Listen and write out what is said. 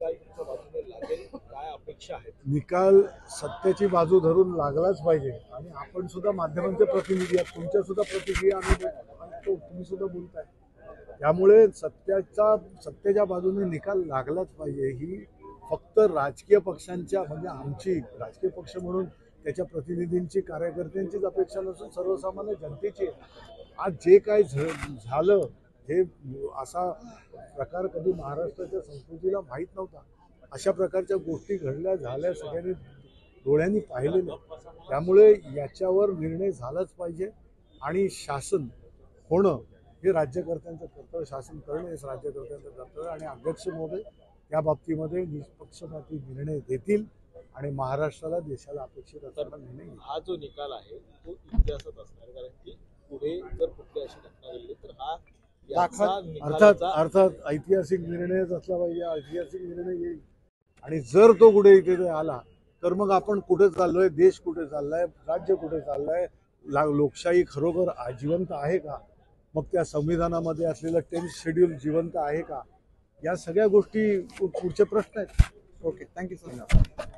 निकाल तुमच्या बाजूने लागेल, काय अपेक्षा आहेत? निकाल सत्याची बाजू धरून लागलाच पाहिजे आणि आपण सुद्धा माध्यमांचे प्रतिनिधी आहात, तुमच्या सुद्धा प्रतिक्रिया आम्ही ऐकतो, तुम्ही सुद्धा बोलताय. त्यामुळे सत्तेच्या बाजूने निकाल लागलाच पाहिजे. ही फक्त राजकीय पक्षांच्या म्हणजे आमची राजकीय पक्ष म्हणून त्याच्या प्रतिनिधींची कार्यकर्त्यांचीच अपेक्षा नसून सर्वसामान्य जनतेची आहे. आज जे काय झालं हे असा प्रकार कधी महाराष्ट्राच्या संस्कृतीला माहीत नव्हता. अशा प्रकारच्या गोष्टी घडल्या झाल्या सगळ्यांनी डोळ्यांनी पाहिलेलं. त्यामुळे याच्यावर निर्णय झालाच पाहिजे आणि शासन होणं हे राज्यकर्त्यांचं कर्तव्य, शासन करणं हे राज्यकर्त्यांचं कर्तव्य आणि अध्यक्ष महोदय त्या बाबतीमध्ये निष्पक्षपाती निर्णय देतील आणि महाराष्ट्राला देशाला अपेक्षित असताना निर्णय घेतील. हा जो निकाल आहे तो इतिहासात असणार, कारण की पुढे जर कुठली अशी घटना घडली तर हा अर्थात ऐतिहासिक निर्णयच असला पाहिजे. ऐतिहासिक निर्णय येईल आणि जर तो कुठे इथे आला तर मग आपण कुठे चाललोय, देश कुठे चाललाय, राज्य कुठे चाललंय, लोकशाही खरोखर जिवंत आहे का, मग त्या संविधानामध्ये असलेलं 10th शेड्यूल जिवंत आहे का, या सगळ्या गोष्टी पुढचे प्रश्न आहेत. Okay, thank you sir.